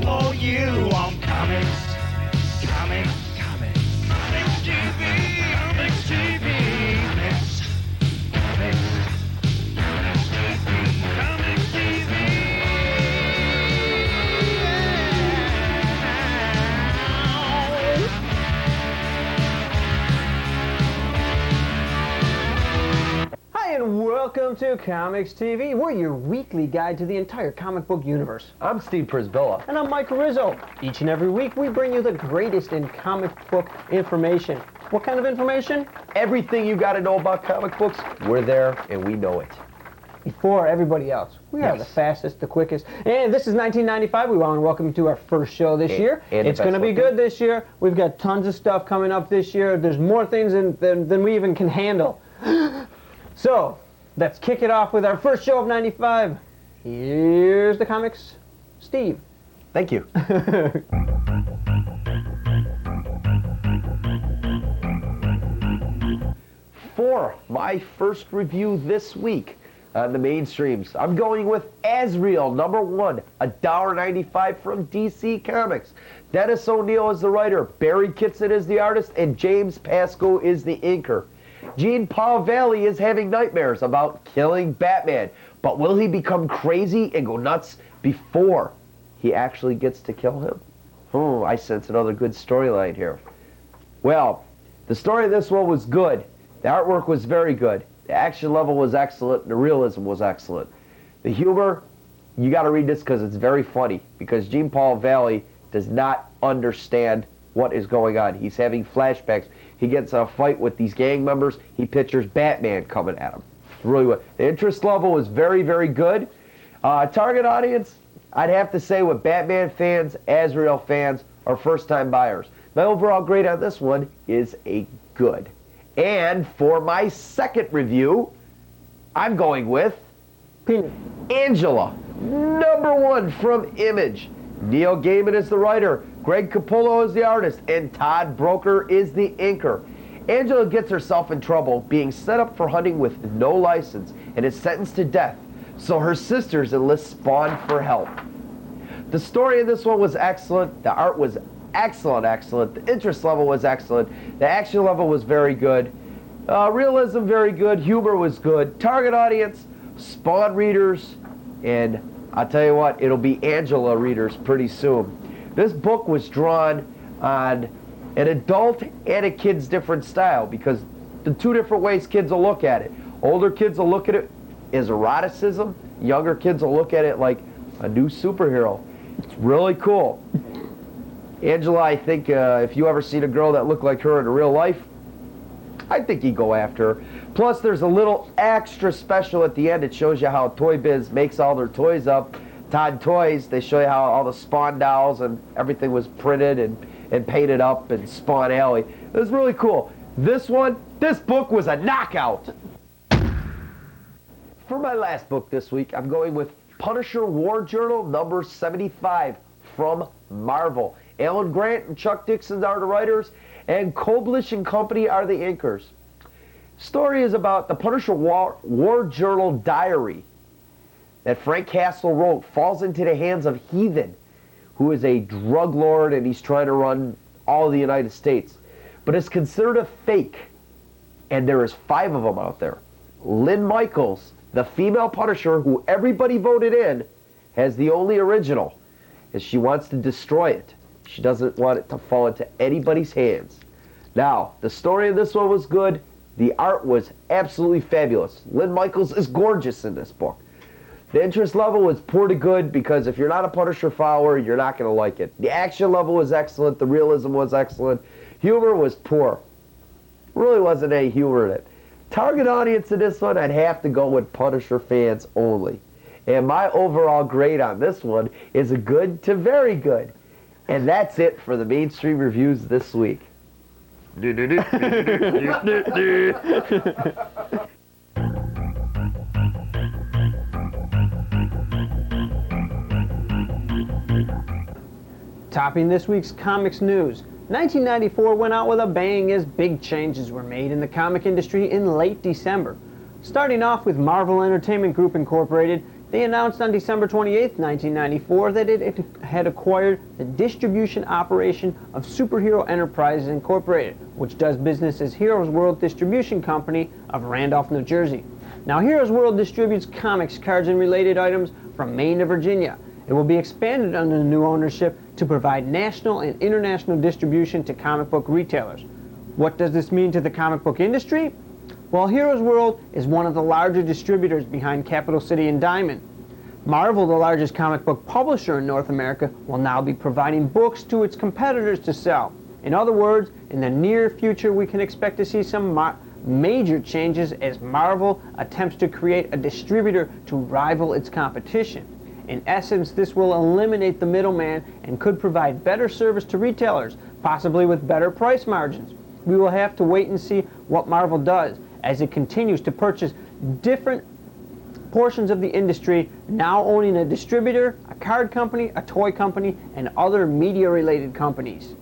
for you on comics. Comics TV, Comics TV. Comics TV. Hi, and welcome to Comics TV. We're your weekly guide to the entire comic book universe. I'm Steve Przybyla. And I'm Mike Rizzo. Each and every week, we bring you the greatest in comic book information. What kind of information? Everything you got to know about comic books, we're there and we know it. Before everybody else. We are the fastest, the quickest. And this is 1995. We want to welcome you to our first show this year. It's going to be good this year. We've got tons of stuff coming up this year. There's more things than we even can handle. So, let's kick it off with our first show of 95. Here's the comics. Steve. Thank you. For my first review this week on the mainstreams, I'm going with Azrael, #1, $1.95 from DC Comics. Dennis O'Neil is the writer, Barry Kitson is the artist, and James Pascoe is the inker. Gene Paul Valley is having nightmares about killing Batman, but will he become crazy and go nuts before he actually gets to kill him? Oh, I sense another good storyline here. Well, the story of this one was good. The artwork was very good. The action level was excellent. The realism was excellent. The humor, you got to read this because it's very funny, because Gene Paul Valley does not understand what is going on. He's having flashbacks. He gets in a fight with these gang members. He pictures Batman coming at him. Really well. The interest level was very, very good. Target audience, I'd have to say with Batman fans, Azrael fans, or first-time buyers. My overall grade on this one is a good. And for my second review, I'm going with Angela, #1 from Image. Neil Gaiman is the writer, Greg Capullo is the artist, and Todd Broker is the inker. Angela gets herself in trouble being set up for hunting with no license and is sentenced to death, so her sisters enlist Spawn for help. The story in this one was excellent, the art was excellent, the interest level was excellent, the action level was very good, realism very good, humor was good, target audience, Spawn readers, and I'll tell you what, it'll be Angela readers pretty soon. This book was drawn on an adult and a kid's different style, because the two different ways kids will look at it. Older kids will look at it as eroticism, younger kids will look at it like a new superhero. It's really cool. Angela, I think if you ever seen a girl that looked like her in real life, I think you'd go after her. Plus, there's a little extra special at the end. It shows you how Toy Biz makes all their toys up. Todd Toys, they show you how all the Spawn dolls and everything was printed and painted up in Spawn Alley. It was really cool. This book was a knockout. For my last book this week, I'm going with Punisher War Journal #75 from Marvel. Alan Grant and Chuck Dixon are the writers, and Koblish and Company are the inkers. Story is about the Punisher War Journal diary that Frank Castle wrote falls into the hands of Heathen, who is a drug lord and he's trying to run all of the United States. But it's considered a fake, and there is 5 of them out there. Lynn Michaels, the female Punisher who everybody voted in, has the only original, and she wants to destroy it. She doesn't want it to fall into anybody's hands. Now, the story of this one was good. The art was absolutely fabulous. Lynn Michaels is gorgeous in this book. The interest level was poor to good, because if you're not a Punisher follower, you're not going to like it. The action level was excellent. The realism was excellent. Humor was poor. Really wasn't any humor in it. Target audience in this one, I'd have to go with Punisher fans only. And my overall grade on this one is a good to very good. And that's it for the mainstream reviews this week. Topping this week's comics news, 1994 went out with a bang as big changes were made in the comic industry in late December. Starting off with Marvel Entertainment Group Incorporated, They announced on December 28, 1994, that it had acquired the distribution operation of Superhero Enterprises Incorporated, which does business as Heroes World Distribution Company of Randolph, New Jersey. Now, Heroes World distributes comics, cards, and related items from Maine to Virginia. It will be expanded under the new ownership to provide national and international distribution to comic book retailers. What does this mean to the comic book industry? Well, Heroes World is one of the larger distributors behind Capital City and Diamond. Marvel, the largest comic book publisher in North America, will now be providing books to its competitors to sell. In other words, in the near future, we can expect to see some major changes as Marvel attempts to create a distributor to rival its competition. In essence, this will eliminate the middleman and could provide better service to retailers, possibly with better price margins. We will have to wait and see what Marvel does as it continues to purchase different portions of the industry, now owning a distributor, a card company, a toy company, and other media-related companies.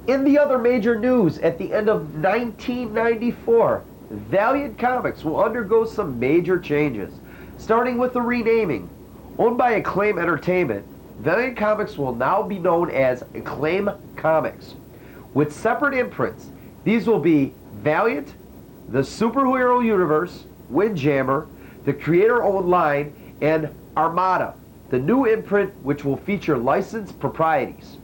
In the other major news, at the end of 1994, Valiant Comics will undergo some major changes, starting with the renaming. Owned by Acclaim Entertainment, Valiant Comics will now be known as Acclaim Comics. With separate imprints, these will be Valiant, the Superhero Universe, Windjammer, the creator-owned line, and Armada, the new imprint which will feature licensed properties.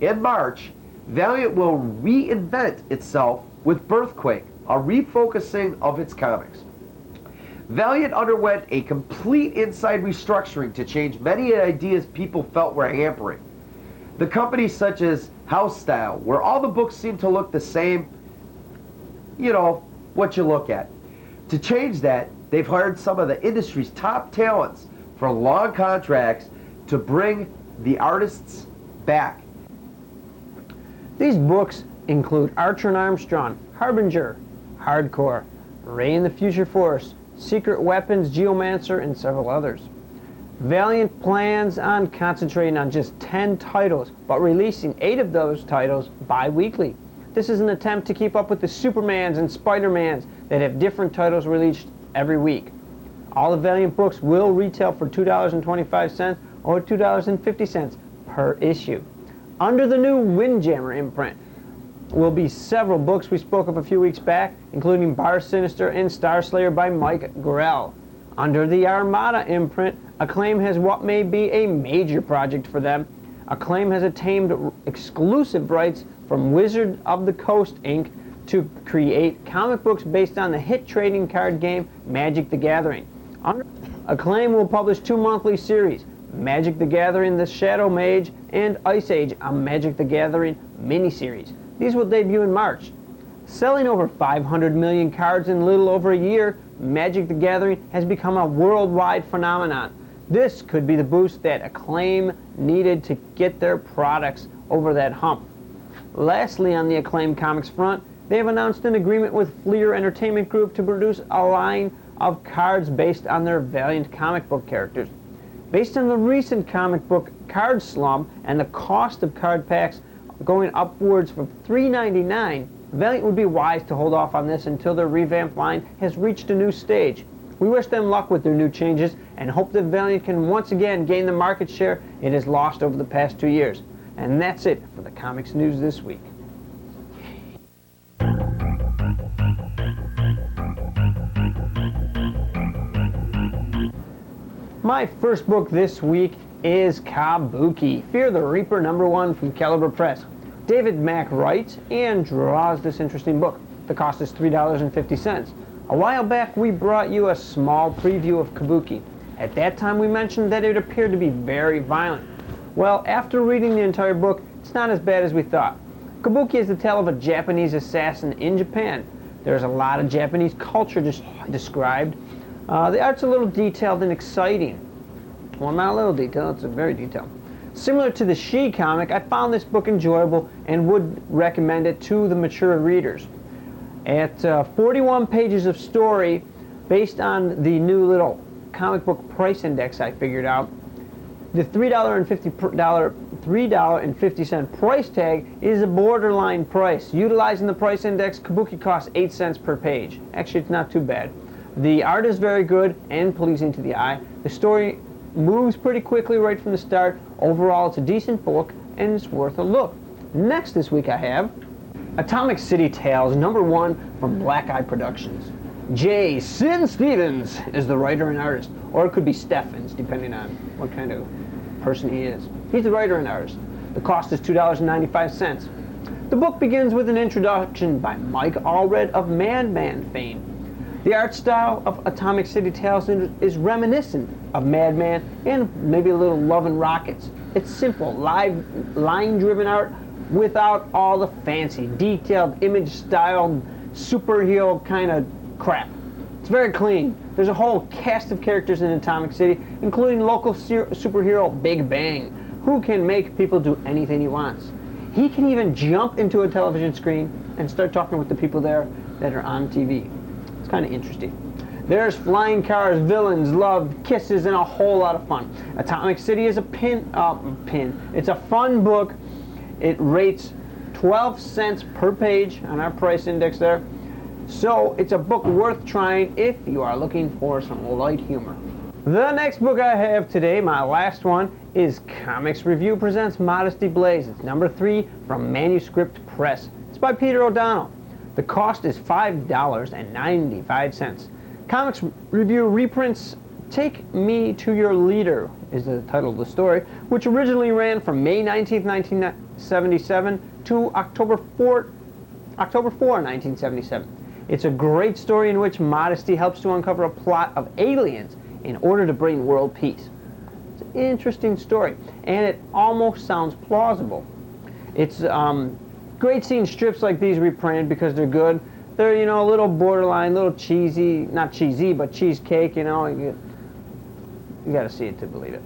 In March, Valiant will reinvent itself with Birthquake, a refocusing of its comics. Valiant underwent a complete inside restructuring to change many ideas people felt were hampering. The companies such as House Style, where all the books seem to look the same, you know, what you look at. To change that, they've hired some of the industry's top talents for long contracts to bring the artists back. These books include Archer and Armstrong, Harbinger, Hardcore, Ray and the Future Force, Secret Weapons, Geomancer, and several others. Valiant plans on concentrating on just 10 titles, but releasing 8 of those titles bi-weekly. This is an attempt to keep up with the Supermans and Spider-Mans that have different titles released every week. All the Valiant books will retail for $2.25 or $2.50 per issue. Under the new Windjammer imprint will be several books we spoke of a few weeks back, including Bar Sinister and Star Slayer by Mike Grell. Under the Armada imprint, Acclaim has what may be a major project for them. Acclaim has attained exclusive rights from Wizard of the Coast, Inc. to create comic books based on the hit trading card game Magic the Gathering. Acclaim will publish 2 monthly series, Magic the Gathering, The Shadow Mage, and Ice Age, a Magic the Gathering miniseries. These will debut in March. Selling over 500 million cards in little over a year, Magic the Gathering has become a worldwide phenomenon. This could be the boost that Acclaim needed to get their products over that hump. Lastly, on the Acclaim Comics front, they have announced an agreement with Fleer Entertainment Group to produce a line of cards based on their Valiant comic book characters. Based on the recent comic book card slump and the cost of card packs going upwards from $3.99, Valiant would be wise to hold off on this until their revamped line has reached a new stage. We wish them luck with their new changes and hope that Valiant can once again gain the market share it has lost over the past 2 years. And that's it for the comics news this week. My first book this week is Kabuki, Fear the Reaper #1 from Caliber Press. David Mack writes and draws this interesting book. The cost is $3.50. A while back we brought you a small preview of Kabuki. At that time we mentioned that it appeared to be very violent. Well, after reading the entire book, it's not as bad as we thought. Kabuki is the tale of a Japanese assassin in Japan. There's a lot of Japanese culture described. The art's a little detailed and exciting. Well, not a little detailed, it's very detailed. Similar to the She comic, I found this book enjoyable and would recommend it to the mature readers. At 41 pages of story, based on the new little comic book price index I figured out, the $3.50 price tag is a borderline price. Utilizing the price index, Kabuki costs 8 cents per page. Actually, it's not too bad. The art is very good and pleasing to the eye. The story moves pretty quickly right from the start. Overall, it's a decent book and it's worth a look. Next this week I have Atomic City Tales, #1 from Black Eye Productions. J. Sin Stevens is the writer and artist, or it could be Steffens, depending on what kind of person he is. He's the writer and artist. The cost is $2.95. The book begins with an introduction by Mike Allred of Madman fame. The art style of Atomic City Tales is reminiscent of Madman and maybe a little Love and Rockets. It's simple, live, line-driven art without all the fancy, detailed, image-styled, superhero kind of crap. It's very clean. There's a whole cast of characters in Atomic City, including local superhero Big Bang, who can make people do anything he wants. He can even jump into a television screen and start talking with the people there that are on TV. It's kind of interesting. There's flying cars, villains, love, kisses, and a whole lot of fun. Atomic City is a It's a fun book. It rates 12 cents per page on our price index there. So it's a book worth trying if you are looking for some light humor. The next book I have today, my last one, is Comics Review presents Modesty Blaze. It's #3 from Manuscript Press. It's by Peter O'Donnell. The cost is $5.95. Comics Review reprints Take Me to Your Leader is the title of the story, which originally ran from May 19th, 1977 to October 4, 1977. It's a great story in which Modesty helps to uncover a plot of aliens in order to bring world peace. It's an interesting story, and it almost sounds plausible. It's great seeing strips like these reprinted because they're good. They're, you know, a little borderline, a little cheesy, not cheesy, but cheesecake, you know. You got to see it to believe it.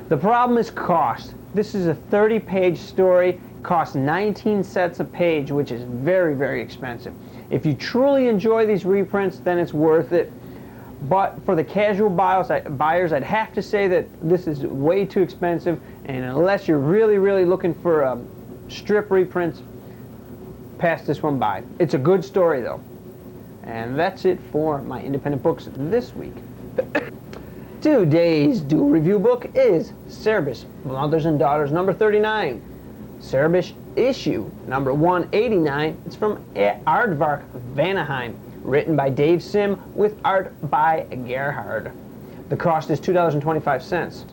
The problem is cost. This is a 30-page story, costs 19 cents a page, which is very, very expensive. If you truly enjoy these reprints, then it's worth it. But for the casual buyers, I'd have to say that this is way too expensive, and unless you're really, really looking for strip reprints, pass this one by. It's a good story, though. And that's it for my independent books this week. Today's Dual Review book is Cerebus, Mothers and Daughters, #39. Cerebus issue #189. It's from Aardvark Vanaheim, written by Dave Sim with art by Gerhard. The cost is $2.25.